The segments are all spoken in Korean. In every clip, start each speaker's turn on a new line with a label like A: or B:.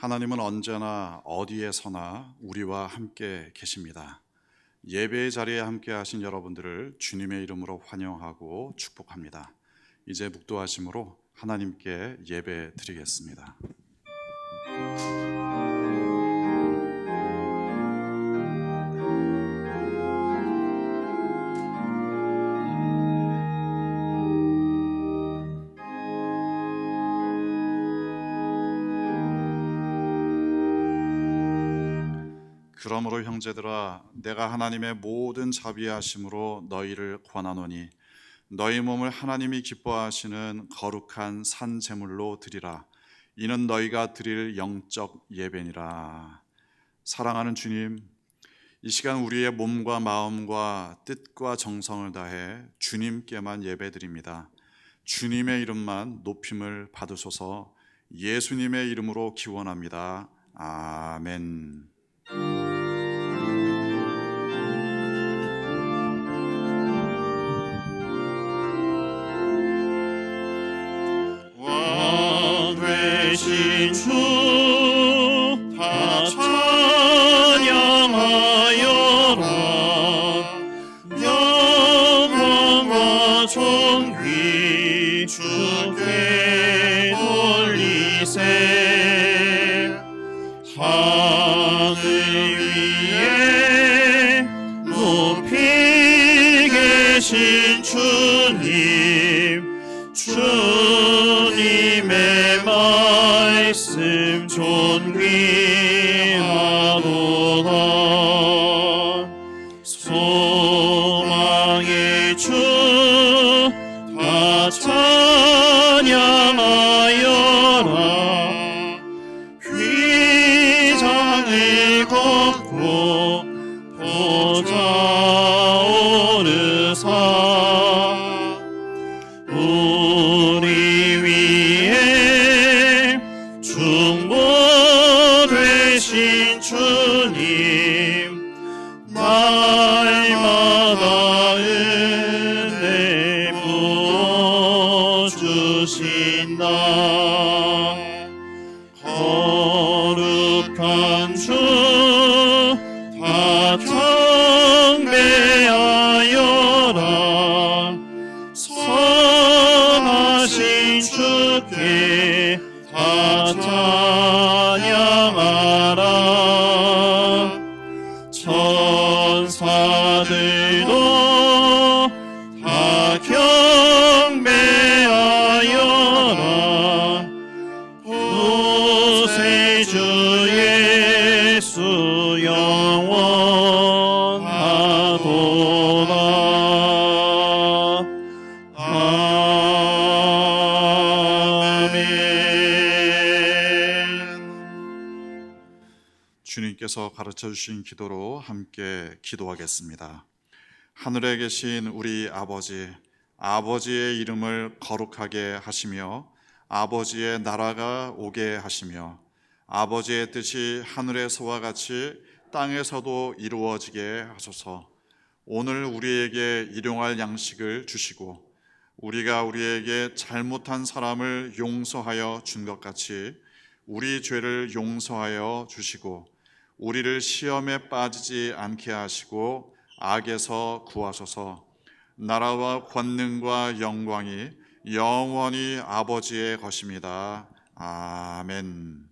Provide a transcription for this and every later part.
A: 하나님은 언제나 어디에서나 우리와 함께 계십니다. 예배의 자리에 함께 하신 여러분들을 주님의 이름으로 환영하고 축복합니다. 이제 묵도하심으로 하나님께 예배 드리겠습니다. 그러므로 형제들아, 내가 하나님의 모든 자비하심으로 너희를 권하노니 너희 몸을 하나님이 기뻐하시는 거룩한 산 제물로 드리라. 이는 너희가 드릴 영적 예배니라. 사랑하는 주님, 이 시간 우리의 몸과 마음과 뜻과 정성을 다해 주님께만 예배드립니다. 주님의 이름만 높임을 받으소서. 예수님의 이름으로 기원합니다. 아멘.
B: 되신 주 다 찬양하여라. 영광과 존귀 주께 돌리세. 하늘 위에 높이 계신 주님의 말씀 존귀하도다. 소망의 주 다 찬양하여라. 휘장을 걷고 보좌 오르사. 우리 위에 중보되신 주님, 날마다 은혜 부어주신다. 거룩한 주 다 경배하여라. 선하신 주께 다 찬양하라. 천사들도 다 경배하여라. 구세주 예수 영원하도다.
A: 주님께서 가르쳐 주신 기도로 함께 기도하겠습니다. 하늘에 계신 우리 아버지, 아버지의 이름을 거룩하게 하시며 아버지의 나라가 오게 하시며 아버지의 뜻이 하늘에서와 같이 땅에서도 이루어지게 하소서. 오늘 우리에게 일용할 양식을 주시고 우리가 우리에게 잘못한 사람을 용서하여 준 것 같이 우리 죄를 용서하여 주시고 우리를 시험에 빠지지 않게 하시고 악에서 구하소서. 나라와 권능과 영광이 영원히 아버지의 것입니다. 아멘.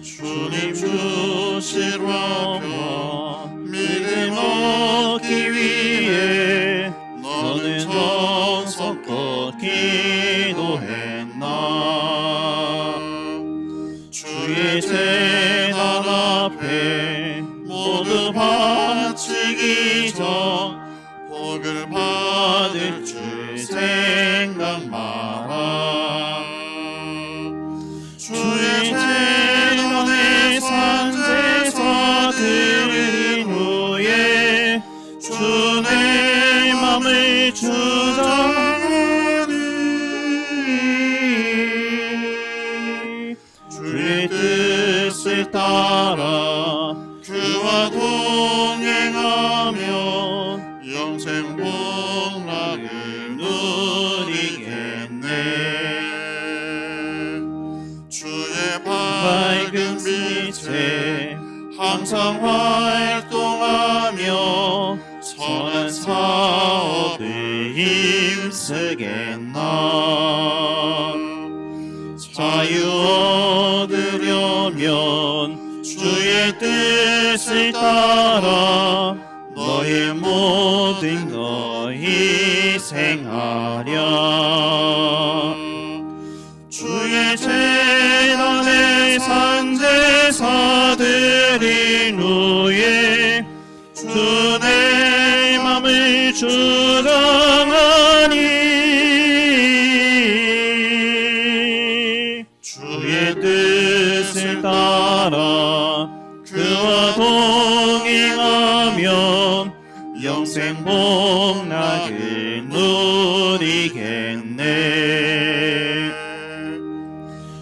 B: 주님 주시려며 믿음 얻기 위해 너는 정성껏 기도했나. 주의 제단 앞에 모두 바치기 전 복을 받을 줄 생각 마라. 주의 제단에 산제사 드린 후에 주의 맘을 주장하니 주의 뜻을 따라 그와 동행하면
A: 영생 복락을
B: 누리겠네.
A: 주의
B: 밝은 빛에 항상 활동하며 선한 사업에 힘쓰겠나. 자유 얻으려면 주의 뜻을 따라 너의 모든 것 희생하랴. 주의 재단에 산 제사 드린 후에 주 내 맘을 주장하니 주의 뜻을 따라 그와 동행하면 영생 복락을 누리겠네.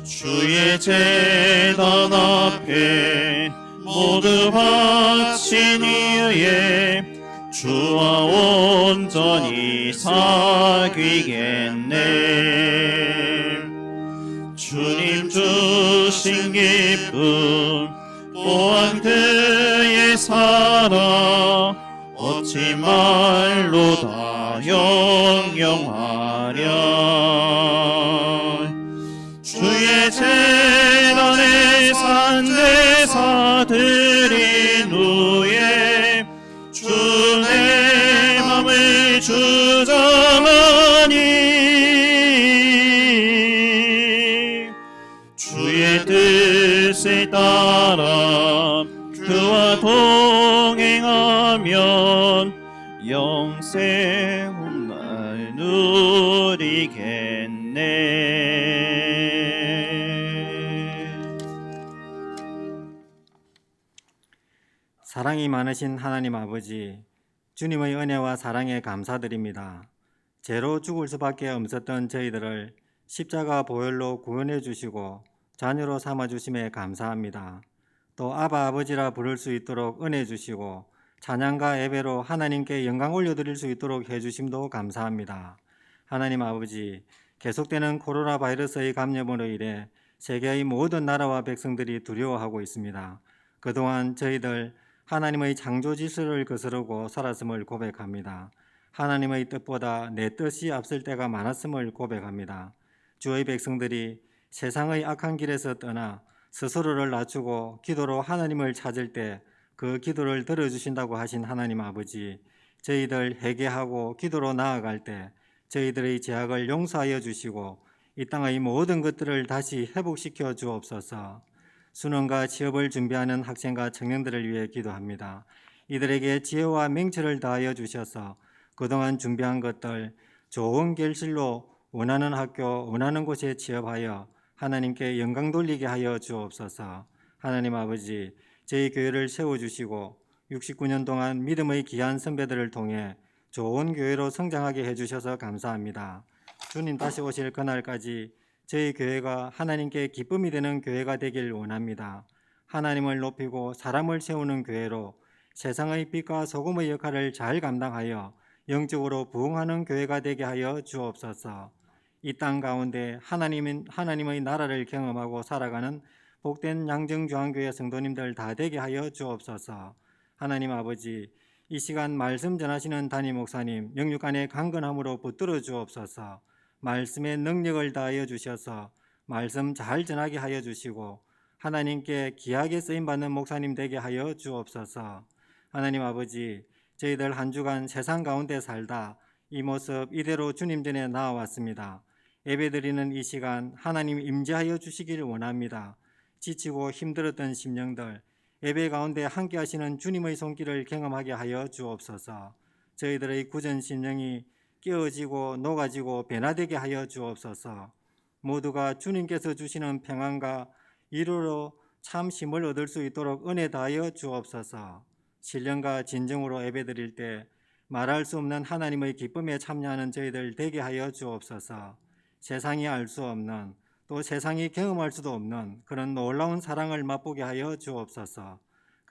B: 주의 제단 앞에 모두 바친 이에 주와 온전히 사귀겠네. 주님 주신 기쁨 또한 그의 사랑 어찌 말로 다 영영하랴. 주의 재단에 산 제사 드린 후에 주 내 맘을 주장하니 주의 뜻을 따라 그와 동행하면 영생 날 누리겠네.
C: 사랑이 많으신 하나님 아버지, 주님의 은혜와 사랑에 감사드립니다. 죄로 죽을 수밖에 없었던 저희들을 십자가 보혈로 구원해 주시고 자녀로 삼아 주심에 감사합니다. 또 아바 아버지라 부를 수 있도록 은혜 주시고 찬양과 예배로 하나님께 영광 올려드릴 수 있도록 해주심도 감사합니다. 하나님 아버지, 계속되는 코로나 바이러스의 감염으로 인해 세계의 모든 나라와 백성들이 두려워하고 있습니다. 그동안 저희들 하나님의 창조 질서를 거스르고 살았음을 고백합니다. 하나님의 뜻보다 내 뜻이 앞설 때가 많았음을 고백합니다. 주의 백성들이 세상의 악한 길에서 떠나 스스로를 낮추고 기도로 하나님을 찾을 때 그 기도를 들어주신다고 하신 하나님 아버지, 저희들 회개하고 기도로 나아갈 때 저희들의 죄악을 용서하여 주시고 이 땅의 모든 것들을 다시 회복시켜 주옵소서. 수능과 취업을 준비하는 학생과 청년들을 위해 기도합니다. 이들에게 지혜와 맹철을 다하여 주셔서 그동안 준비한 것들 좋은 결실로 원하는 학교, 원하는 곳에 취업하여 하나님께 영광 돌리게 하여 주옵소서. 하나님 아버지, 저희 교회를 세워주시고 69년 동안 믿음의 귀한 선배들을 통해 좋은 교회로 성장하게 해주셔서 감사합니다. 주님 다시 오실 그날까지 저희 교회가 하나님께 기쁨이 되는 교회가 되길 원합니다. 하나님을 높이고 사람을 세우는 교회로 세상의 빛과 소금의 역할을 잘 감당하여 영적으로 부흥하는 교회가 되게 하여 주옵소서. 이 땅 가운데 하나님의 나라를 경험하고 살아가는 복된 양정주한교회 성도님들 다 되게 하여 주옵소서. 하나님 아버지, 이 시간 말씀 전하시는 담임 목사님 영육간의 강건함으로 붙들어 주옵소서. 말씀의 능력을 다하여 주셔서 말씀 잘 전하게 하여 주시고 하나님께 귀하게 쓰임받는 목사님 되게 하여 주옵소서. 하나님 아버지, 저희들 한 주간 세상 가운데 살다 이 모습 이대로 주님 전에 나와왔습니다. 예배드리는 이 시간 하나님 임재하여 주시기를 원합니다. 지치고 힘들었던 심령들 예배 가운데 함께 하시는 주님의 손길을 경험하게 하여 주옵소서. 저희들의 굳은 심령이 깨어지고 녹아지고 변화되게 하여 주옵소서. 모두가 주님께서 주시는 평안과 위로로 참 힘을 얻을 수 있도록 은혜 다하여 주옵소서. 신령과 진정으로 예배드릴 때 말할 수 없는 하나님의 기쁨에 참여하는 저희들 되게 하여 주옵소서. 세상이 알 수 없는 또 세상이 경험할 수도 없는 그런 놀라운 사랑을 맛보게 하여 주옵소서.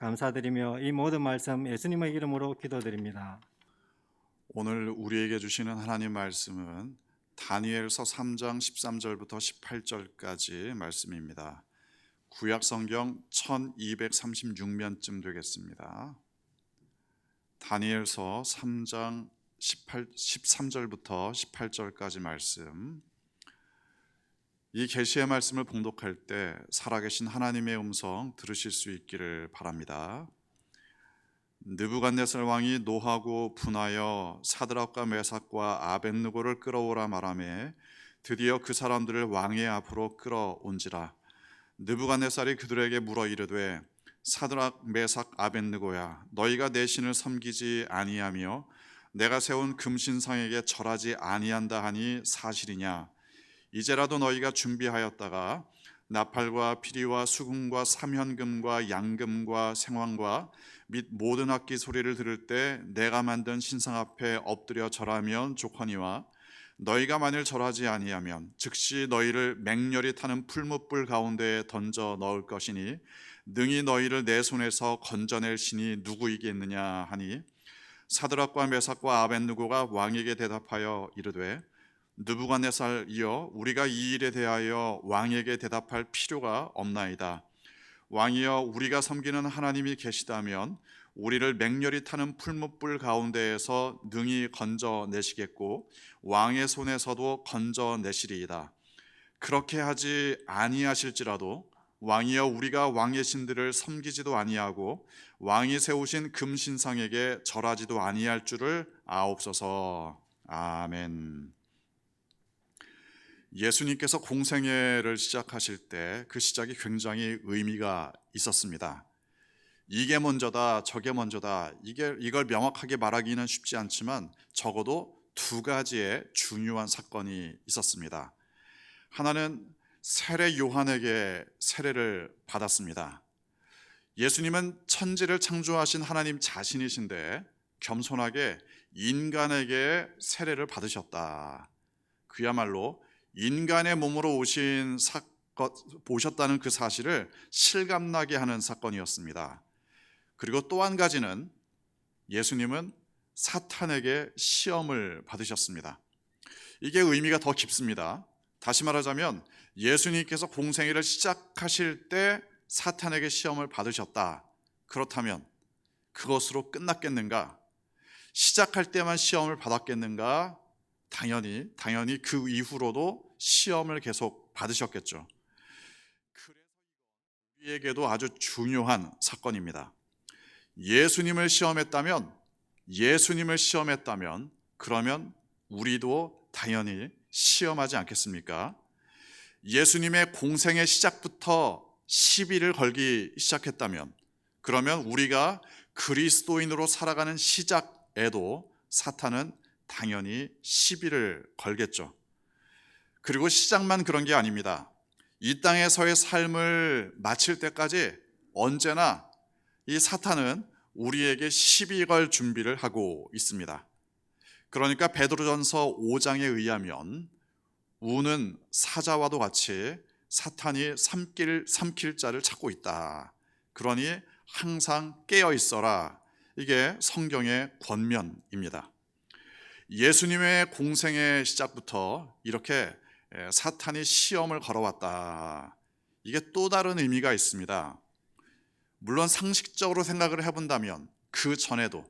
C: 감사드리며 이 모든 말씀 예수님의 이름으로 기도드립니다.
A: 오늘 우리에게 주시는 하나님 말씀은 다니엘서 3장 13절부터 18절까지 말씀입니다. 구약 성경 1236면쯤 되겠습니다. 다니엘서 3장 13절부터 18절까지 말씀. 이 계시의 말씀을 봉독할 때 살아계신 하나님의 음성 들으실 수 있기를 바랍니다. 느부갓네살 왕이 노하고 분하여 사드락과 메삭과 아벳느고를 끌어오라 말하며 드디어 그 사람들을 왕의 앞으로 끌어온지라. 느부갓네살이 그들에게 물어 이르되 사드락 메삭 아벳느고야, 너희가 내 신을 섬기지 아니하며 내가 세운 금신상에게 절하지 아니한다 하니 사실이냐? 이제라도 너희가 준비하였다가 나팔과 피리와 수금과 삼현금과 양금과 생황과 및 모든 악기 소리를 들을 때 내가 만든 신상 앞에 엎드려 절하면 좋거니와 너희가 만일 절하지 아니하면 즉시 너희를 맹렬히 타는 풀무불 가운데에 던져 넣을 것이니 능히 너희를 내 손에서 건져낼 신이 누구이겠느냐 하니 사드락과 메삭과 아벳느고가 왕에게 대답하여 이르되 느부갓네살이여, 우리가 이 일에 대하여 왕에게 대답할 필요가 없나이다. 왕이여, 우리가 섬기는 하나님이 계시다면 우리를 맹렬히 타는 풀무불 가운데에서 능히 건져내시겠고 왕의 손에서도 건져내시리이다. 그렇게 하지 아니하실지라도 왕이여, 우리가 왕의 신들을 섬기지도 아니하고 왕이 세우신 금신상에게 절하지도 아니할 줄을 아옵소서. 아멘. 예수님께서 공생애를 시작하실 때 그 시작이 굉장히 의미가 있었습니다. 이게 먼저다, 저게 먼저다, 이걸 명확하게 말하기는 쉽지 않지만 적어도 두 가지의 중요한 사건이 있었습니다. 하나는 세례 요한에게 세례를 받았습니다. 예수님은 천지를 창조하신 하나님 자신이신데 겸손하게 인간에게 세례를 받으셨다. 그야말로 인간의 몸으로 오셨다는 그 사실을 실감나게 하는 사건이었습니다. 그리고 또 한 가지는 예수님은 사탄에게 시험을 받으셨습니다. 이게 의미가 더 깊습니다. 다시 말하자면 예수님께서 공생애를 시작하실 때 사탄에게 시험을 받으셨다. 그렇다면 그것으로 끝났겠는가? 시작할 때만 시험을 받았겠는가? 당연히 그 이후로도 시험을 계속 받으셨겠죠. 그래서 우리에게도 아주 중요한 사건입니다. 예수님을 시험했다면 그러면 우리도 당연히 시험하지 않겠습니까? 예수님의 공생의 시작부터 시비를 걸기 시작했다면 그러면 우리가 그리스도인으로 살아가는 시작에도 사탄은 당연히 시비를 걸겠죠. 그리고 시작만 그런 게 아닙니다. 이 땅에서의 삶을 마칠 때까지 언제나 이 사탄은 우리에게 시비 걸 준비를 하고 있습니다. 그러니까 베드로전서 5장에 의하면 우는 사자와도 같이 사탄이 삼킬 자를 찾고 있다. 그러니 항상 깨어 있어라. 이게 성경의 권면입니다. 예수님의 공생의 시작부터 이렇게 사탄이 시험을 걸어왔다. 이게 또 다른 의미가 있습니다. 물론 상식적으로 생각을 해본다면 그 전에도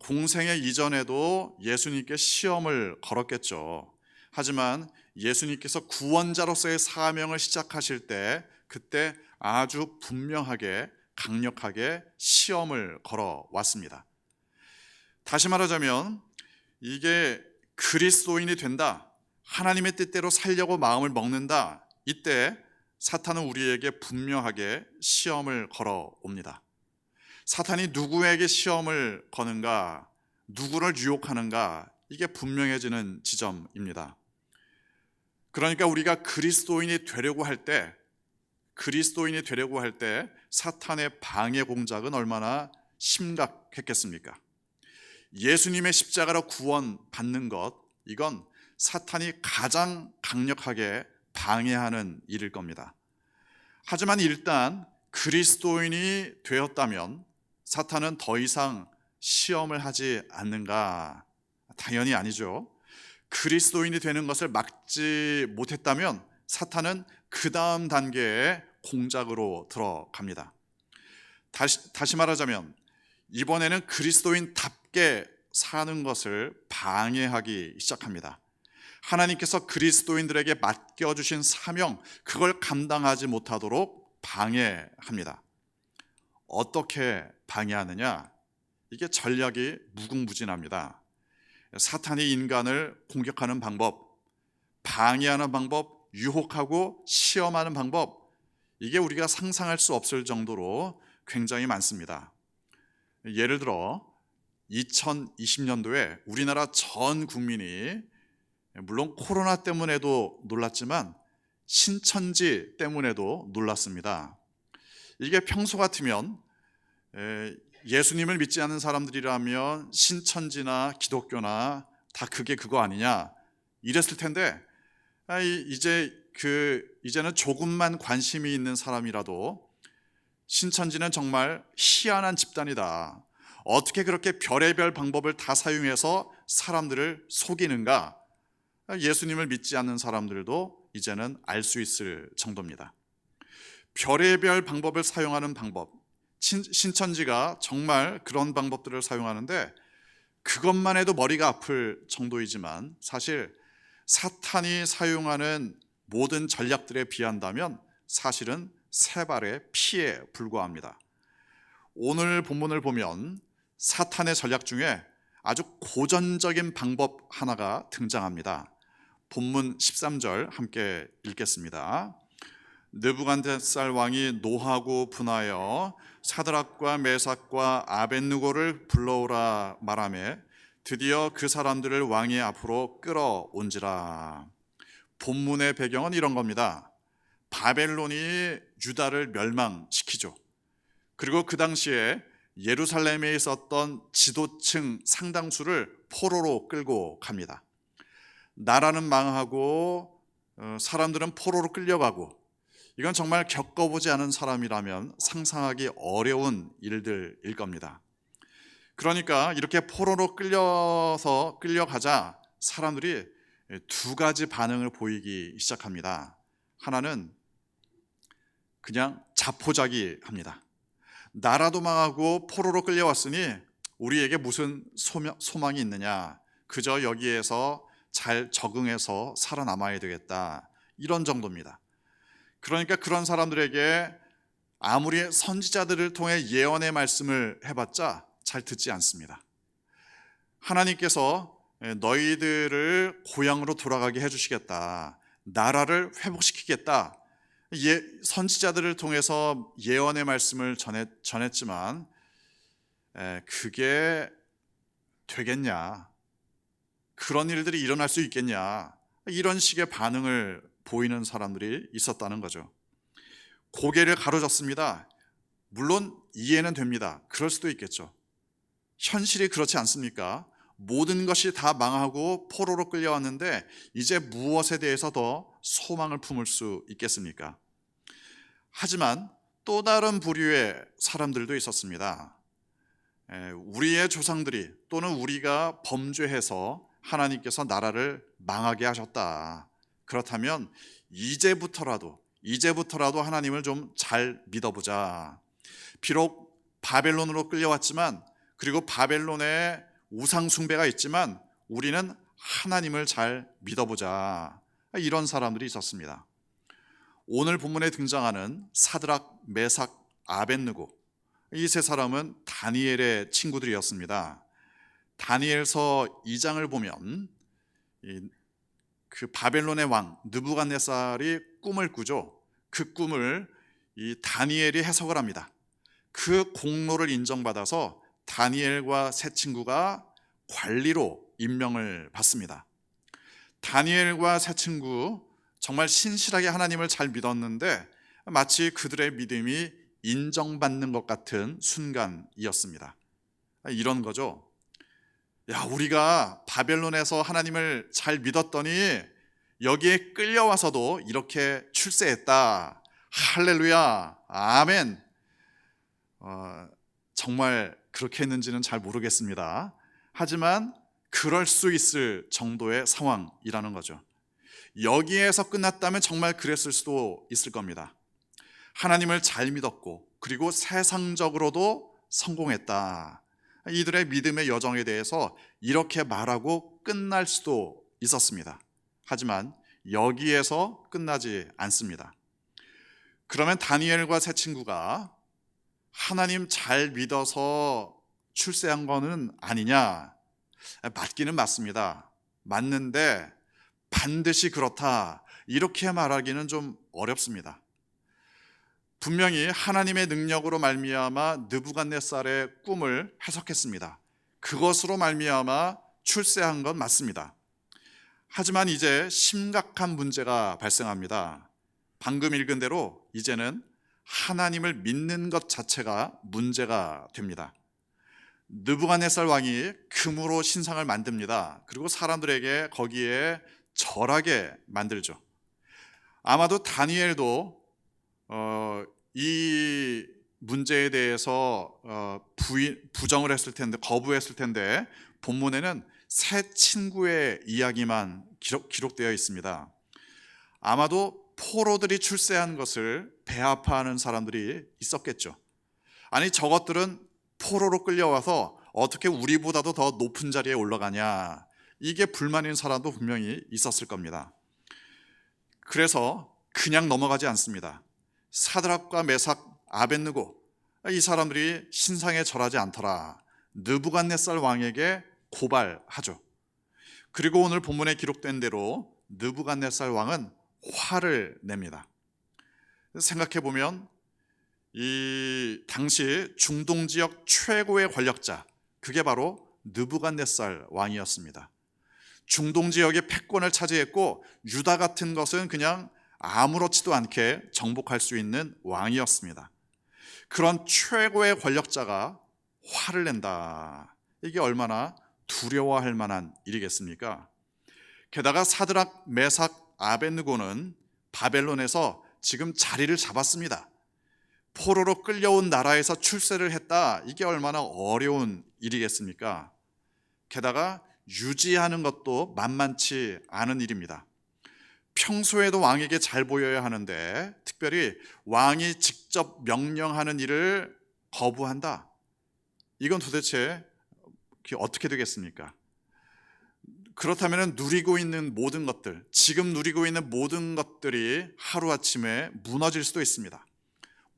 A: 공생의 이전에도 예수님께 시험을 걸었겠죠. 하지만 예수님께서 구원자로서의 사명을 시작하실 때 그때 아주 분명하게 강력하게 시험을 걸어왔습니다. 다시 말하자면 이게 그리스도인이 된다, 하나님의 뜻대로 살려고 마음을 먹는다, 이때 사탄은 우리에게 분명하게 시험을 걸어옵니다. 사탄이 누구에게 시험을 거는가, 누구를 유혹하는가, 이게 분명해지는 지점입니다. 그러니까 우리가 그리스도인이 되려고 할 때 사탄의 방해 공작은 얼마나 심각했겠습니까? 예수님의 십자가로 구원받는 것, 이건 사탄이 가장 강력하게 방해하는 일일 겁니다. 하지만 일단 그리스도인이 되었다면 사탄은 더 이상 시험을 하지 않는가? 당연히 아니죠. 그리스도인이 되는 것을 막지 못했다면 사탄은 그 다음 단계의 공작으로 들어갑니다. 다시 말하자면 이번에는 그리스도인답게 사는 것을 방해하기 시작합니다. 하나님께서 그리스도인들에게 맡겨주신 사명, 그걸 감당하지 못하도록 방해합니다. 어떻게 방해하느냐? 이게 전략이 무궁무진합니다. 사탄이 인간을 공격하는 방법, 방해하는 방법, 유혹하고 시험하는 방법, 이게 우리가 상상할 수 없을 정도로 굉장히 많습니다. 예를 들어 2020년도에 우리나라 전 국민이 물론 코로나 때문에도 놀랐지만 신천지 때문에도 놀랐습니다. 이게 평소 같으면 예수님을 믿지 않는 사람들이라면 신천지나 기독교나 다 그게 그거 아니냐 이랬을 텐데 이제는 조금만 관심이 있는 사람이라도 신천지는 정말 희한한 집단이다. 어떻게 그렇게 별의별 방법을 다 사용해서 사람들을 속이는가? 예수님을 믿지 않는 사람들도 이제는 알 수 있을 정도입니다. 별의별 방법을 사용하는 방법, 신천지가 정말 그런 방법들을 사용하는데 그것만 해도 머리가 아플 정도이지만 사실 사탄이 사용하는 모든 전략들에 비한다면 사실은 세 발의 피에 불과합니다. 오늘 본문을 보면 사탄의 전략 중에 아주 고전적인 방법 하나가 등장합니다. 본문 13절 함께 읽겠습니다. 느부갓네살 왕이 노하고 분하여 사드락과 메삭과 아벳느고를 불러오라 말하매 드디어 그 사람들을 왕의 앞으로 끌어온지라. 본문의 배경은 이런 겁니다. 바벨론이 유다를 멸망시키죠. 그리고 그 당시에 예루살렘에 있었던 지도층 상당수를 포로로 끌고 갑니다. 나라는 망하고 사람들은 포로로 끌려가고 이건 정말 겪어보지 않은 사람이라면 상상하기 어려운 일들일 겁니다. 그러니까 이렇게 포로로 끌려가자 사람들이 두 가지 반응을 보이기 시작합니다. 하나는 그냥 자포자기합니다. 나라도 망하고 포로로 끌려왔으니 우리에게 무슨 소망이 있느냐? 그저 여기에서 잘 적응해서 살아남아야 되겠다. 이런 정도입니다. 그러니까 그런 사람들에게 아무리 선지자들을 통해 예언의 말씀을 해봤자 잘 듣지 않습니다. 하나님께서 너희들을 고향으로 돌아가게 해주시겠다. 나라를 회복시키겠다. 선지자들을 통해서 예언의 말씀을 전했지만 그게 되겠냐? 그런 일들이 일어날 수 있겠냐? 이런 식의 반응을 보이는 사람들이 있었다는 거죠. 고개를 가로젓습니다. 물론 이해는 됩니다. 그럴 수도 있겠죠. 현실이 그렇지 않습니까? 모든 것이 다 망하고 포로로 끌려왔는데 이제 무엇에 대해서 더 소망을 품을 수 있겠습니까? 하지만 또 다른 부류의 사람들도 있었습니다. 우리의 조상들이 또는 우리가 범죄해서 하나님께서 나라를 망하게 하셨다. 그렇다면 이제부터라도 하나님을 좀 잘 믿어보자. 비록 바벨론으로 끌려왔지만 그리고 바벨론에 우상 숭배가 있지만 우리는 하나님을 잘 믿어보자. 이런 사람들이 있었습니다. 오늘 본문에 등장하는 사드락, 메삭, 아벳느고 이 세 사람은 다니엘의 친구들이었습니다. 다니엘서 2장을 보면 그 바벨론의 왕 느부갓네살이 꿈을 꾸죠. 그 꿈을 이 다니엘이 해석을 합니다. 그 공로를 인정받아서 다니엘과 세 친구가 관리로 임명을 받습니다. 다니엘과 세 친구 정말 신실하게 하나님을 잘 믿었는데 마치 그들의 믿음이 인정받는 것 같은 순간이었습니다. 이런 거죠. 야, 우리가 바벨론에서 하나님을 잘 믿었더니 여기에 끌려와서도 이렇게 출세했다. 할렐루야, 아멘. 정말 그렇게 했는지는 잘 모르겠습니다. 하지만 그럴 수 있을 정도의 상황이라는 거죠. 여기에서 끝났다면 정말 그랬을 수도 있을 겁니다. 하나님을 잘 믿었고 그리고 세상적으로도 성공했다. 이들의 믿음의 여정에 대해서 이렇게 말하고 끝날 수도 있었습니다. 하지만 여기에서 끝나지 않습니다. 그러면 다니엘과 세 친구가 하나님 잘 믿어서 출세한 거는 아니냐? 맞기는 맞습니다. 맞는데 반드시 그렇다 이렇게 말하기는 좀 어렵습니다. 분명히 하나님의 능력으로 말미암아 느부갓네살의 꿈을 해석했습니다. 그것으로 말미암아 출세한 건 맞습니다. 하지만 이제 심각한 문제가 발생합니다. 방금 읽은 대로 이제는 하나님을 믿는 것 자체가 문제가 됩니다. 느부갓네살 왕이 금으로 신상을 만듭니다. 그리고 사람들에게 거기에 절하게 만들죠. 아마도 다니엘도 이 문제에 대해서 부정을 했을 텐데, 거부했을 텐데 본문에는 세 친구의 이야기만 기록되어 있습니다. 아마도 포로들이 출세한 것을 배아파하는 사람들이 있었겠죠. 아니 저것들은 포로로 끌려와서 어떻게 우리보다도 더 높은 자리에 올라가냐, 이게 불만인 사람도 분명히 있었을 겁니다. 그래서 그냥 넘어가지 않습니다. 사드락과 메삭, 아벳느고 이 사람들이 신상에 절하지 않더라, 느부갓네살 왕에게 고발하죠. 그리고 오늘 본문에 기록된 대로 느부갓네살 왕은 화를 냅니다. 생각해 보면 이 당시 중동 지역 최고의 권력자, 그게 바로 느부갓네살 왕이었습니다. 중동 지역의 패권을 차지했고 유다 같은 것은 그냥 아무렇지도 않게 정복할 수 있는 왕이었습니다. 그런 최고의 권력자가 화를 낸다. 이게 얼마나 두려워할 만한 일이겠습니까? 게다가 사드락, 메삭, 아벳느고는 바벨론에서 지금 자리를 잡았습니다. 포로로 끌려온 나라에서 출세를 했다. 이게 얼마나 어려운 일이겠습니까? 게다가 유지하는 것도 만만치 않은 일입니다. 평소에도 왕에게 잘 보여야 하는데 특별히 왕이 직접 명령하는 일을 거부한다. 이건 도대체 어떻게 되겠습니까? 그렇다면 누리고 있는 모든 것들, 지금 누리고 있는 모든 것들이 하루아침에 무너질 수도 있습니다.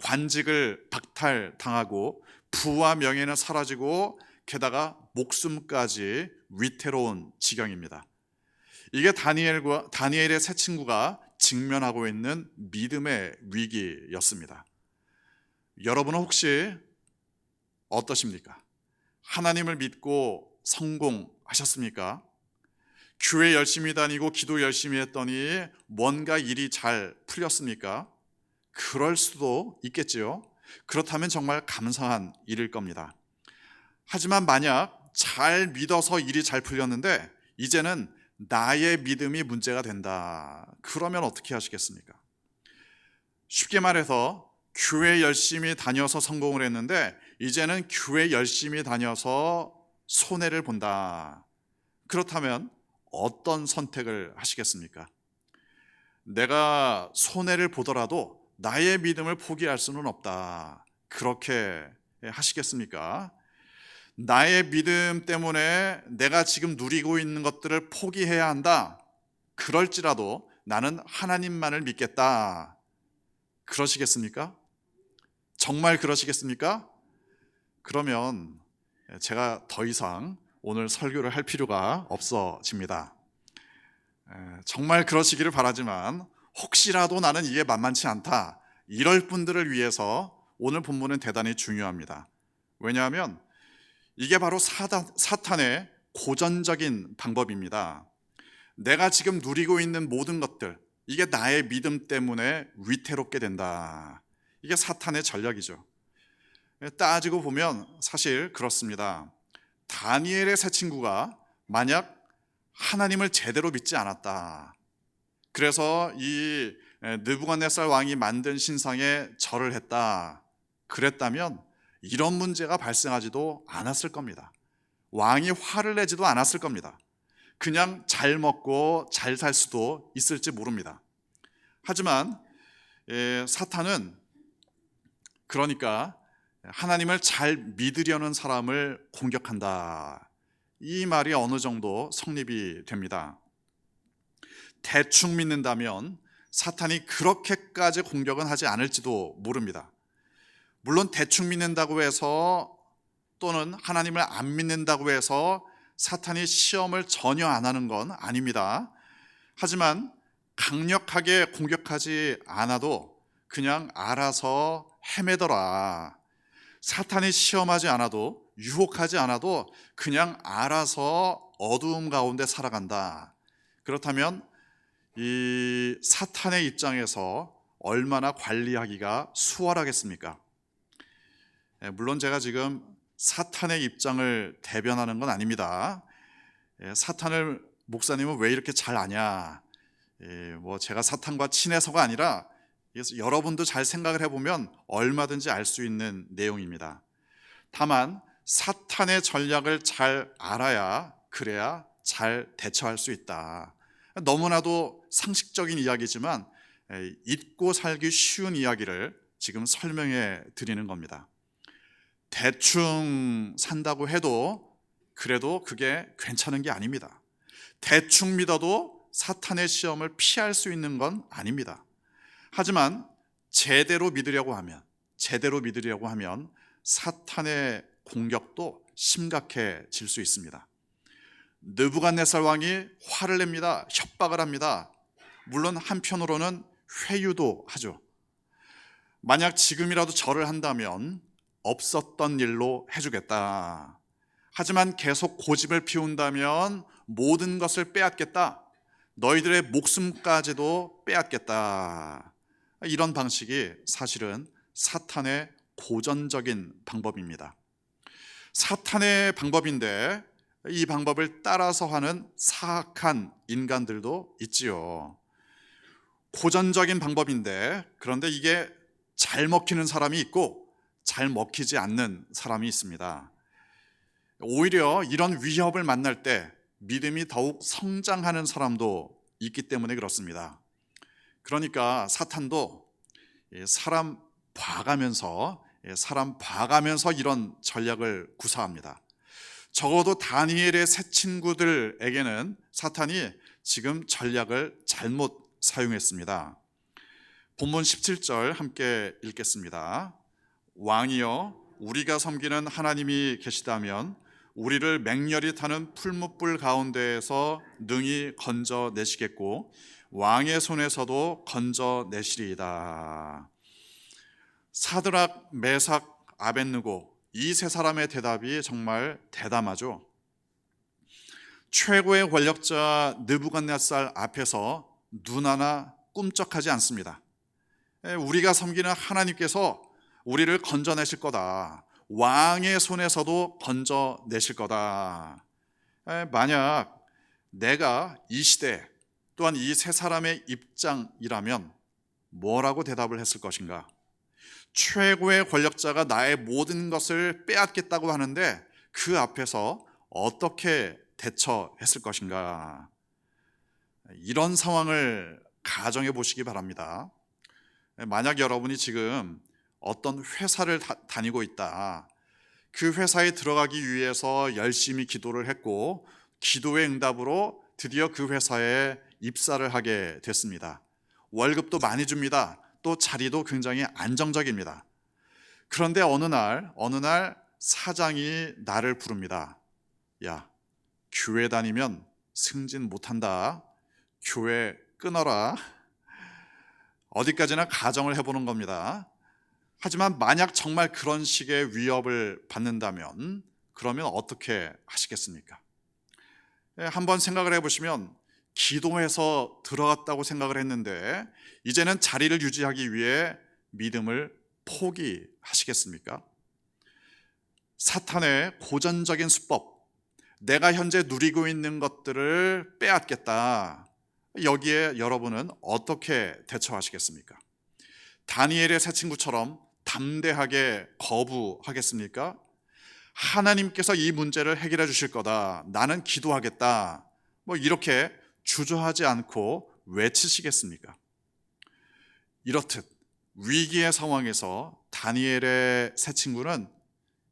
A: 관직을 박탈당하고 부와 명예는 사라지고 게다가 목숨까지 위태로운 지경입니다. 이게 다니엘의 세 친구가 직면하고 있는 믿음의 위기였습니다. 여러분은 혹시 어떠십니까? 하나님을 믿고 성공하셨습니까? 교회 열심히 다니고 기도 열심히 했더니 뭔가 일이 잘 풀렸습니까? 그럴 수도 있겠지요. 그렇다면 정말 감사한 일일 겁니다. 하지만 만약 잘 믿어서 일이 잘 풀렸는데 이제는 나의 믿음이 문제가 된다. 그러면 어떻게 하시겠습니까? 쉽게 말해서 교회 열심히 다녀서 성공을 했는데 이제는 교회 열심히 다녀서 손해를 본다. 그렇다면 어떤 선택을 하시겠습니까? 내가 손해를 보더라도 나의 믿음을 포기할 수는 없다. 그렇게 하시겠습니까? 나의 믿음 때문에 내가 지금 누리고 있는 것들을 포기해야 한다. 그럴지라도 나는 하나님만을 믿겠다. 그러시겠습니까? 정말 그러시겠습니까? 그러면 제가 더 이상 오늘 설교를 할 필요가 없어집니다. 정말 그러시기를 바라지만 혹시라도 나는 이게 만만치 않다, 이럴 분들을 위해서 오늘 본문은 대단히 중요합니다. 왜냐하면 이게 바로 사탄의 고전적인 방법입니다. 내가 지금 누리고 있는 모든 것들, 이게 나의 믿음 때문에 위태롭게 된다. 이게 사탄의 전략이죠. 따지고 보면 사실 그렇습니다. 다니엘의 세 친구가 만약 하나님을 제대로 믿지 않았다, 그래서 이 느부갓네살 왕이 만든 신상에 절을 했다, 그랬다면 이런 문제가 발생하지도 않았을 겁니다. 왕이 화를 내지도 않았을 겁니다. 그냥 잘 먹고 잘 살 수도 있을지 모릅니다. 하지만 사탄은 그러니까 하나님을 잘 믿으려는 사람을 공격한다. 이 말이 어느 정도 성립이 됩니다. 대충 믿는다면 사탄이 그렇게까지 공격은 하지 않을지도 모릅니다. 물론 대충 믿는다고 해서 또는 하나님을 안 믿는다고 해서 사탄이 시험을 전혀 안 하는 건 아닙니다. 하지만 강력하게 공격하지 않아도 그냥 알아서 헤매더라. 사탄이 시험하지 않아도, 유혹하지 않아도 그냥 알아서 어두움 가운데 살아간다. 그렇다면 이 사탄의 입장에서 얼마나 관리하기가 수월하겠습니까? 물론 제가 지금 사탄의 입장을 대변하는 건 아닙니다. 사탄을 목사님은 왜 이렇게 잘 아냐? 뭐 제가 사탄과 친해서가 아니라 여러분도 잘 생각을 해보면 얼마든지 알 수 있는 내용입니다. 다만 사탄의 전략을 잘 알아야, 그래야 잘 대처할 수 있다. 너무나도 상식적인 이야기지만 잊고 살기 쉬운 이야기를 지금 설명해 드리는 겁니다. 대충 산다고 해도 그래도 그게 괜찮은 게 아닙니다. 대충 믿어도 사탄의 시험을 피할 수 있는 건 아닙니다. 하지만 제대로 믿으려고 하면 사탄의 공격도 심각해질 수 있습니다. 느부갓네살 왕이 화를 냅니다. 협박을 합니다. 물론 한편으로는 회유도 하죠. 만약 지금이라도 절을 한다면 없었던 일로 해주겠다. 하지만 계속 고집을 피운다면 모든 것을 빼앗겠다. 너희들의 목숨까지도 빼앗겠다. 이런 방식이 사실은 사탄의 고전적인 방법입니다. 사탄의 방법인데 이 방법을 따라서 하는 사악한 인간들도 있지요. 고전적인 방법인데 그런데 이게 잘 먹히는 사람이 있고 잘 먹히지 않는 사람이 있습니다. 오히려 이런 위협을 만날 때 믿음이 더욱 성장하는 사람도 있기 때문에 그렇습니다. 그러니까 사탄도 사람 봐가면서 이런 전략을 구사합니다. 적어도 다니엘의 새 친구들에게는 사탄이 지금 전략을 잘못 사용했습니다. 본문 17절 함께 읽겠습니다. 왕이여, 우리가 섬기는 하나님이 계시다면 우리를 맹렬히 타는 풀무불 가운데에서 능히 건져내시겠고 왕의 손에서도 건져내시리이다. 사드락, 메삭, 아벳느고 이 세 사람의 대답이 정말 대담하죠. 최고의 권력자 느부갓네살 앞에서 눈 하나 꿈쩍하지 않습니다. 우리가 섬기는 하나님께서 우리를 건져내실 거다. 왕의 손에서도 건져내실 거다. 만약 내가 이 시대 또한 이 세 사람의 입장이라면 뭐라고 대답을 했을 것인가? 최고의 권력자가 나의 모든 것을 빼앗겠다고 하는데 그 앞에서 어떻게 대처했을 것인가? 이런 상황을 가정해 보시기 바랍니다. 만약 여러분이 지금 어떤 회사를 다니고 있다. 그 회사에 들어가기 위해서 열심히 기도를 했고 기도의 응답으로 드디어 그 회사에 입사를 하게 됐습니다. 월급도 많이 줍니다. 또 자리도 굉장히 안정적입니다. 그런데 어느 날 사장이 나를 부릅니다. 야, 교회 다니면 승진 못한다. 교회 끊어라. 어디까지나 가정을 해보는 겁니다. 하지만 만약 정말 그런 식의 위협을 받는다면 그러면 어떻게 하시겠습니까? 한번 생각을 해보시면 기도해서 들어갔다고 생각을 했는데 이제는 자리를 유지하기 위해 믿음을 포기하시겠습니까? 사탄의 고전적인 수법, 내가 현재 누리고 있는 것들을 빼앗겠다. 여기에 여러분은 어떻게 대처하시겠습니까? 다니엘의 세 친구처럼 담대하게 거부하겠습니까? 하나님께서 이 문제를 해결해 주실 거다, 나는 기도하겠다, 이렇게 주저하지 않고 외치시겠습니까? 이렇듯 위기의 상황에서 다니엘의 세 친구는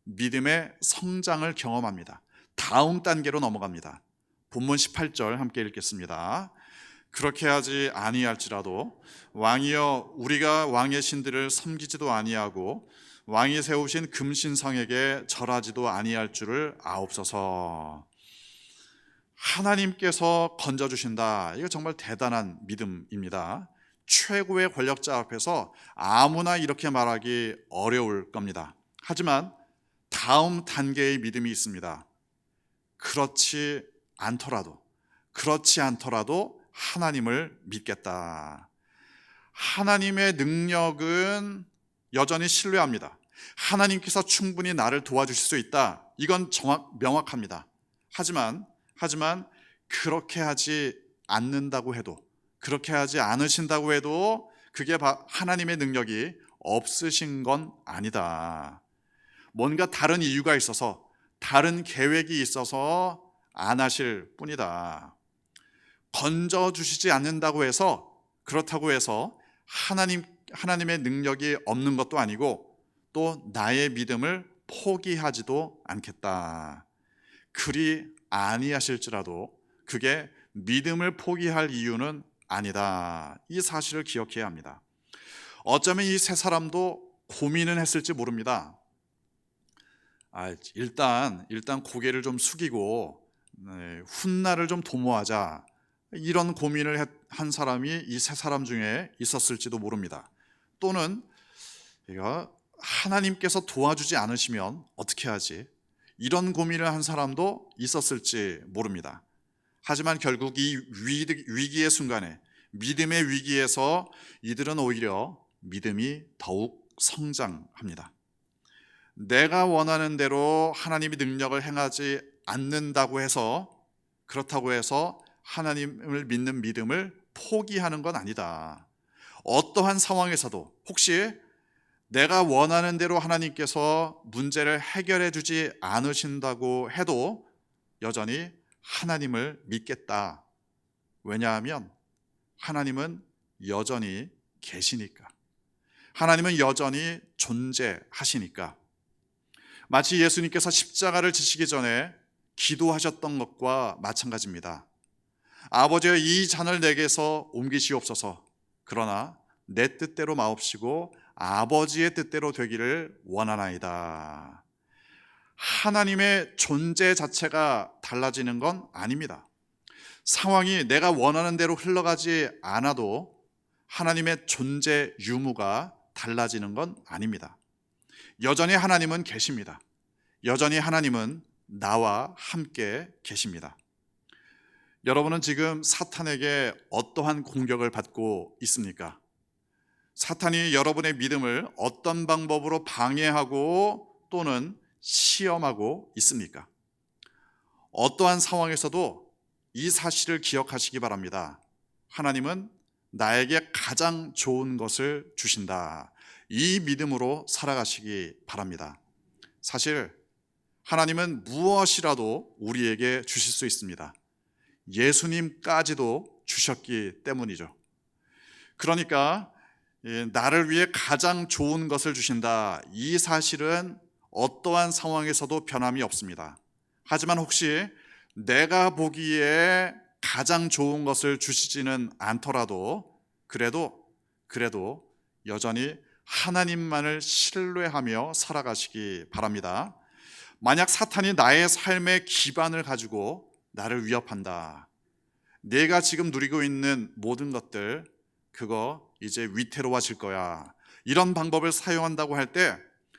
A: 믿음의 성장을 경험합니다. 다음 단계로 넘어갑니다. 본문 18절 함께 읽겠습니다. 그렇게 하지 아니할지라도 왕이여, 우리가 왕의 신들을 섬기지도 아니하고 왕이 세우신 금신상에게 절하지도 아니할 줄을 아옵소서. 하나님께서 건져주신다. 이거 정말 대단한 믿음입니다. 최고의 권력자 앞에서 아무나 이렇게 말하기 어려울 겁니다. 하지만 다음 단계의 믿음이 있습니다. 그렇지 않더라도 하나님을 믿겠다. 하나님의 능력은 여전히 신뢰합니다. 하나님께서 충분히 나를 도와주실 수 있다. 이건 명확합니다. 하지만 그렇게 하지 않는다고 해도, 그렇게 하지 않으신다고 해도 그게 하나님의 능력이 없으신 건 아니다. 뭔가 다른 이유가 있어서, 다른 계획이 있어서 안 하실 뿐이다. 건져주시지 않는다고 해서, 그렇다고 해서 하나님의 능력이 없는 것도 아니고 또 나의 믿음을 포기하지도 않겠다. 그리 아니하실지라도 그게 믿음을 포기할 이유는 아니다. 이 사실을 기억해야 합니다. 어쩌면 이 세 사람도 고민은 했을지 모릅니다. 일단 고개를 좀 숙이고 훗날을 좀 도모하자, 이런 고민을 한 사람이 이 세 사람 중에 있었을지도 모릅니다. 또는 하나님께서 도와주지 않으시면 어떻게 하지? 이런 고민을 한 사람도 있었을지 모릅니다. 하지만 결국 이 위기의 순간에, 믿음의 위기에서 이들은 오히려 믿음이 더욱 성장합니다. 내가 원하는 대로 하나님이 능력을 행하지 않는다고 해서, 그렇다고 해서 하나님을 믿는 믿음을 포기하는 건 아니다. 어떠한 상황에서도 혹시 내가 원하는 대로 하나님께서 문제를 해결해 주지 않으신다고 해도 여전히 하나님을 믿겠다. 왜냐하면 하나님은 여전히 계시니까. 하나님은 여전히 존재하시니까. 마치 예수님께서 십자가를 지시기 전에 기도하셨던 것과 마찬가지입니다. 아버지여, 이 잔을 내게서 옮기시옵소서. 그러나 내 뜻대로 마옵시고 아버지의 뜻대로 되기를 원하나이다. 하나님의 존재 자체가 달라지는 건 아닙니다. 상황이 내가 원하는 대로 흘러가지 않아도 하나님의 존재 유무가 달라지는 건 아닙니다. 여전히 하나님은 계십니다. 여전히 하나님은 나와 함께 계십니다. 여러분은 지금 사탄에게 어떠한 공격을 받고 있습니까? 사탄이 여러분의 믿음을 어떤 방법으로 방해하고 또는 시험하고 있습니까? 어떠한 상황에서도 이 사실을 기억하시기 바랍니다. 하나님은 나에게 가장 좋은 것을 주신다. 이 믿음으로 살아가시기 바랍니다. 사실 하나님은 무엇이라도 우리에게 주실 수 있습니다. 예수님까지도 주셨기 때문이죠. 그러니까 나를 위해 가장 좋은 것을 주신다. 이 사실은 어떠한 상황에서도 변함이 없습니다. 하지만 혹시 내가 보기에 가장 좋은 것을 주시지는 않더라도 그래도 여전히 하나님만을 신뢰하며 살아가시기 바랍니다. 만약 사탄이 나의 삶의 기반을 가지고 나를 위협한다. 내가 지금 누리고 있는 모든 것들, 그거 이제 위태로워질 거야. 이런 방법을 사용한다고 할 때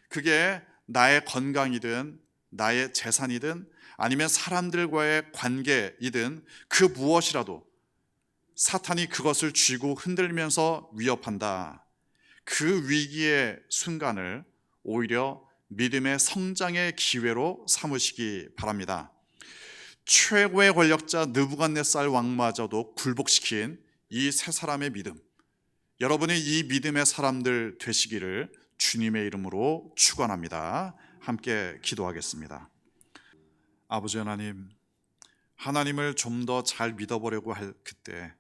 A: 그게 나의 건강이든 나의 재산이든 아니면 사람들과의 관계이든 그 무엇이라도 사탄이 그것을 쥐고 흔들면서 위협한다. 그 위기의 순간을 오히려 믿음의 성장의 기회로 삼으시기 바랍니다. 최고의 권력자 느부갓네살 왕마저도 굴복시킨 이 세 사람의 믿음, 여러분이 이 믿음의 사람들 되시기를 주님의 이름으로 축원합니다. 함께 기도하겠습니다. 아버지 하나님, 하나님을 좀 더 잘 믿어보려고 할 그때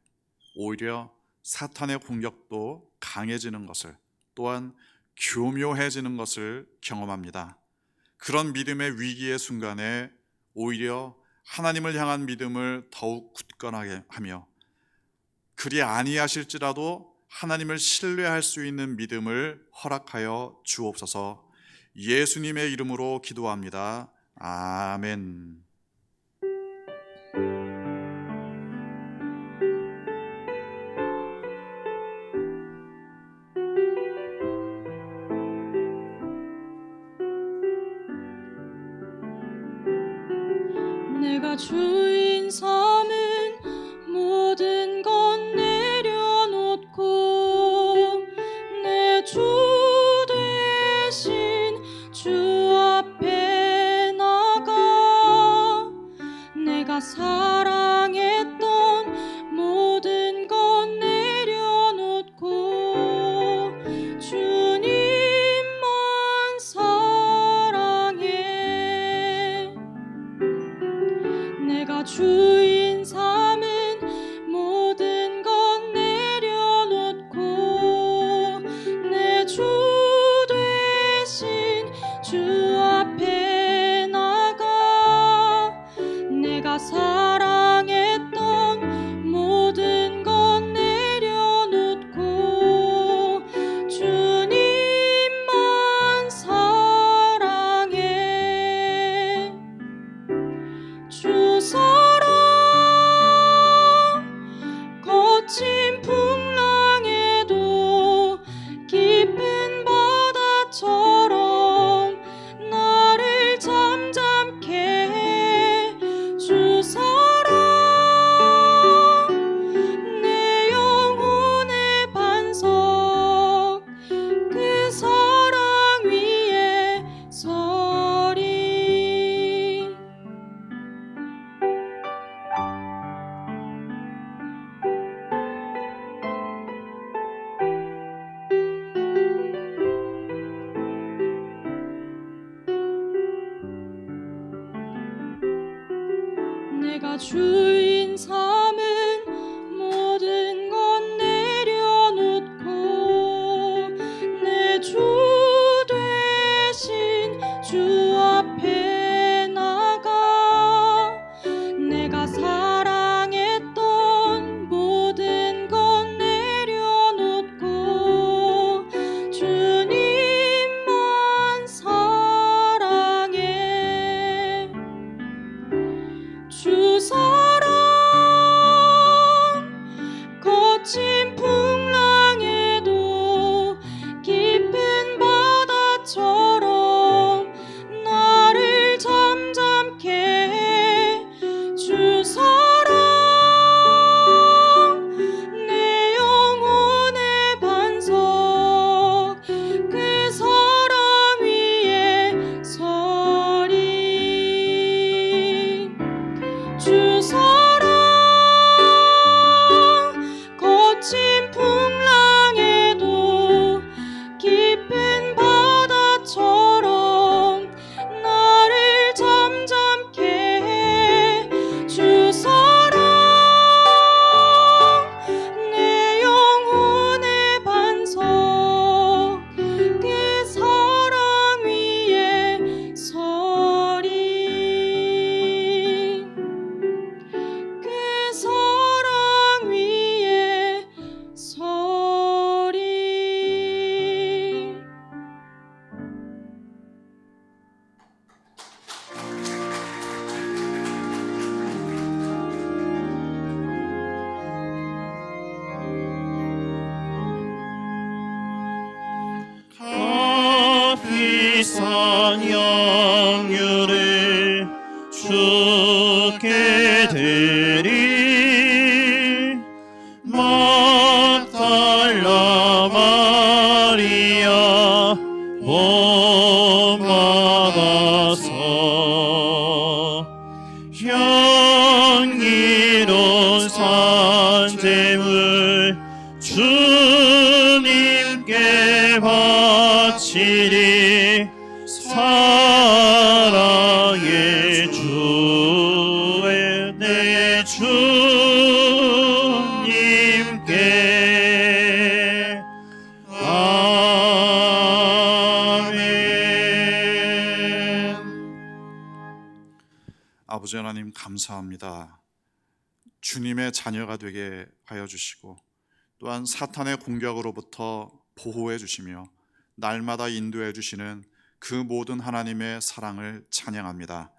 A: 오히려 사탄의 공격도 강해지는 것을, 또한 교묘해지는 것을 경험합니다. 그런 믿음의 위기의 순간에 오히려 하나님을 향한 믿음을 더욱 굳건하게 하며, 그리 아니하실지라도 하나님을 신뢰할 수 있는 믿음을 허락하여 주옵소서. 예수님의 이름으로 기도합니다. 아멘.
D: 내가 주인 삼은 모든 것 내려놓고 내 주 대신 주 앞에 나가 내가 사랑했던 모든 것 내려놓고 주님만 사랑해. 내가 주인 삼은 모든 것 내려놓고 내 주 대신 주 앞에 나가 내가 사랑했던 모든 것 내려놓고 주님만 사랑해. 주 사랑 거친 풍랑에도 깊은 바다처럼 나를 잠잠케 해. 주 사랑 내 영혼의 반석 그 사랑 위에 서리. 내가 주인 삼은 모든 것 내려놓고 내 주 대신 주 앞에 나가 내가 사랑했던 모든 것 내려놓고 주님만 사랑해. 주 사랑 거친 풍랑에도 깊은 바다처럼 나를 잠잠케 해. 주 사랑 내 영혼의 반석 그 사랑 위에 서리. 주 사랑 거친 풍랑에도 깊은 바다처럼 나를 잠잠케 해. 주 사랑 내 영혼의 반석 그 사랑 위에 서리. 그 사랑 위에 서리.
B: 값비싼 영유를 주께 드리 막달라 마리아 못 받아서 되시리 사랑의 주의 내 주님께 아멘.
A: 아버지 하나님 감사합니다. 주님의 자녀가 되게 하여 주시고 또한 사탄의 공격으로부터 보호해 주시며 날마다 인도해 주시는 그 모든 하나님의 사랑을 찬양합니다.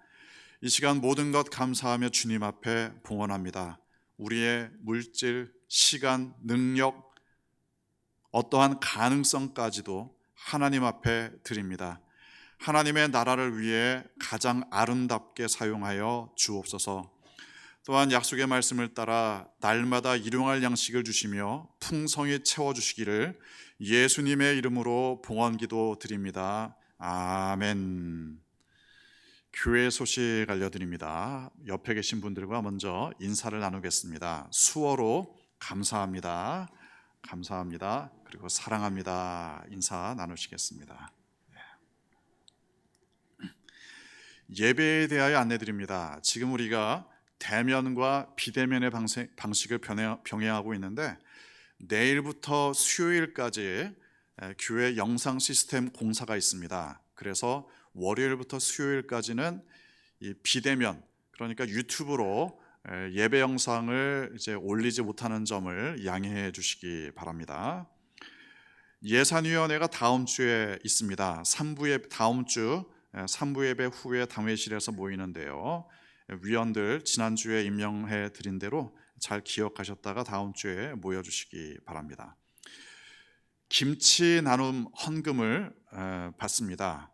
A: 이 시간 모든 것 감사하며 주님 앞에 봉헌합니다. 우리의 물질, 시간, 능력, 어떠한 가능성까지도 하나님 앞에 드립니다. 하나님의 나라를 위해 가장 아름답게 사용하여 주옵소서. 또한 약속의 말씀을 따라 날마다 일용할 양식을 주시며 풍성히 채워주시기를 예수님의 이름으로 봉헌기도 드립니다. 아멘. 교회 소식 알려드립니다. 옆에 계신 분들과 먼저 인사를 나누겠습니다. 수어로 감사합니다. 감사합니다. 그리고 사랑합니다. 인사 나누시겠습니다. 예배에 대하여 안내드립니다. 지금 우리가 대면과 비대면의 방식을 병행하고 있는데 내일부터 수요일까지 교회 영상 시스템 공사가 있습니다. 그래서 월요일부터 수요일까지는 이 비대면, 그러니까 유튜브로 예배 영상을 이제 올리지 못하는 점을 양해해 주시기 바랍니다. 예산위원회가 다음 주에 있습니다. 다음 주 3부 예배 후에 당회실에서 모이는데요. 위원들 지난주에 임명해 드린 대로 잘 기억하셨다가 다음 주에 모여주시기 바랍니다. 김치 나눔 헌금을 받습니다.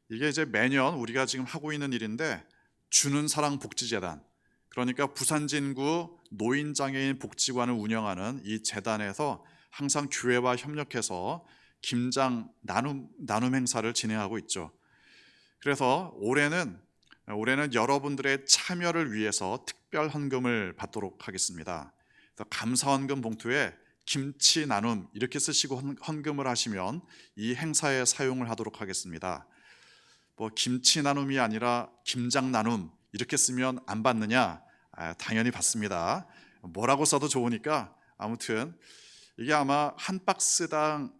A: 이게 이제 매년 우리가 지금 하고 있는 일인데 주는 사랑 복지재단, 그러니까 부산진구 노인장애인 복지관을 운영하는 이 재단에서 항상 교회와 협력해서 김장 나눔 행사를 진행하고 있죠. 그래서 올해는 여러분들의 참여를 위해서 특별 헌금을 받도록 하겠습니다. 감사 헌금 봉투에 김치 나눔 이렇게 쓰시고 헌금을 하시면 이 행사에 사용을 하도록 하겠습니다. 김치 나눔이 아니라 김장 나눔 이렇게 쓰면 안 받느냐? 당연히 받습니다. 뭐라고 써도 좋으니까 아무튼 이게 아마 한 박스당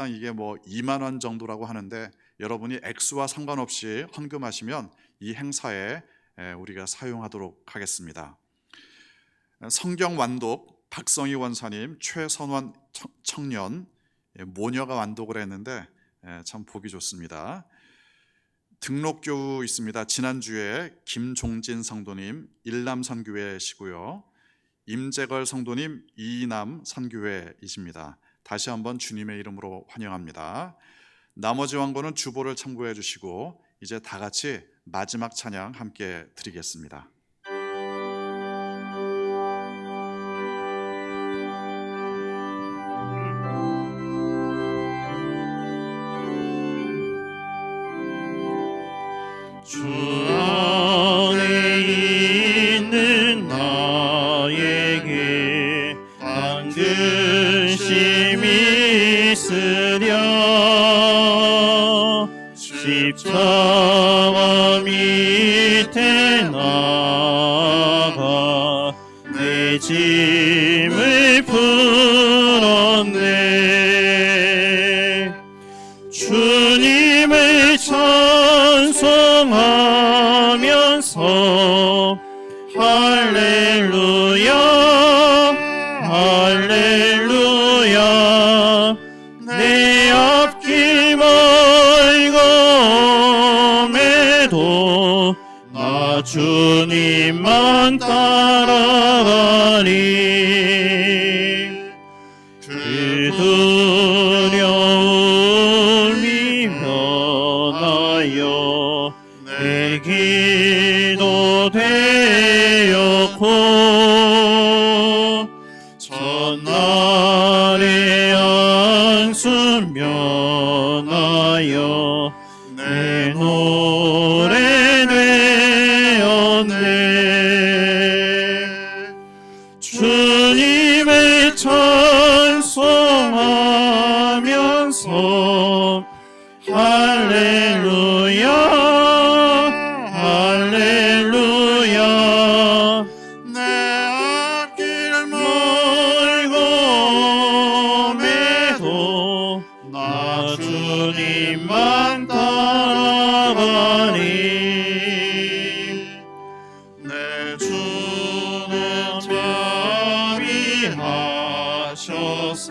A: 이게 2만 원 정도라고 하는데 여러분이 액수와 상관없이 헌금하시면 이 행사에 우리가 사용하도록 하겠습니다. 성경 완독 박성희 원사님, 최선원 청년, 모녀가 완독을 했는데 참 보기 좋습니다. 등록교우 있습니다. 지난주에 김종진 성도님 일남 선교회시고요. 임재걸 성도님 이남 선교회이십니다. 다시 한번 주님의 이름으로 환영합니다. 나머지 왕고는 주보를 참고해 주시고 이제 다 같이 마지막 찬양 함께 드리겠습니다.
B: 주 안에 있는 나에게 반드시 있으랴. 십자가 밑에 나가 내 짐을 풀었네. 주님을 찬송하면서 할렐루야 할렐루야. 내 앞길 멀검에도 나 주님만 따라가리. 그 두려움이 면하여 내 기도 되었고 전날의 안수 면하여 내 노래 되었네. 주님을 찬송하면서 내 주는 자비하셔서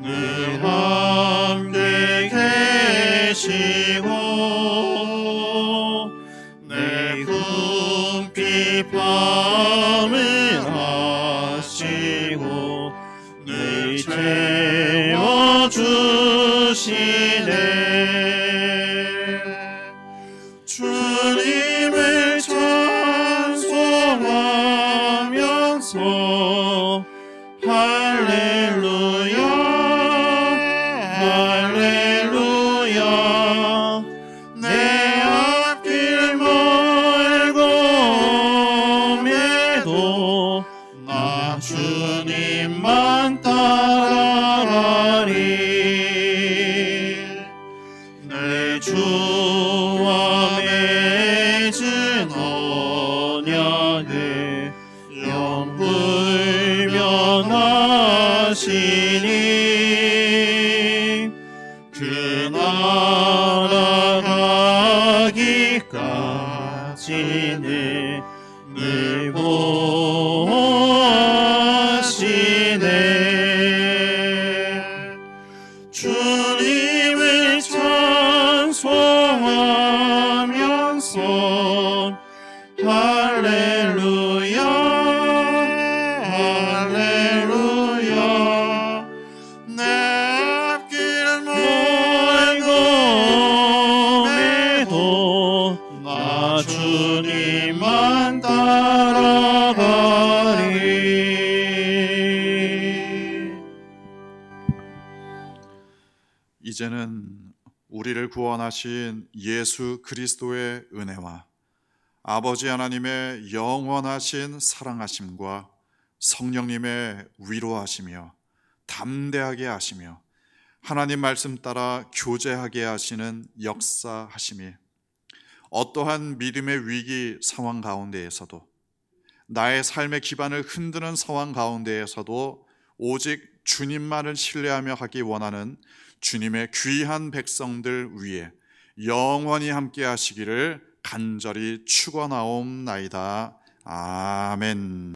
B: 늘 함께 계시고 내 궁핍함을 아시고 늘 채워주시네. 주님을 찬송하면서 할렐루야 할렐루야 내 앞길 멀고 험해도 나 주님만 따라가리. 내 주와 맺은 언약을 영불변하시니 그 나라 가기까지는 늘 보호하시네. 주님을 찬송하면서 할렐루야 할렐루야 내 앞길 멀고 험해도 나 주님만 따라가리.
A: 이제는 우리를 구원하신 예수 그리스도의 은혜와 아버지 하나님의 영원하신 사랑하심과 성령님의 위로하시며 담대하게 하시며 하나님 말씀 따라 교제하게 하시는 역사하심이 어떠한 믿음의 위기 상황 가운데에서도 나의 삶의 기반을 흔드는 상황 가운데에서도 오직 주님만을 신뢰하며 하기 원하는 주님의 귀한 백성들 위에 영원히 함께 하시기를 간절히 축원하옵나이다. 아멘.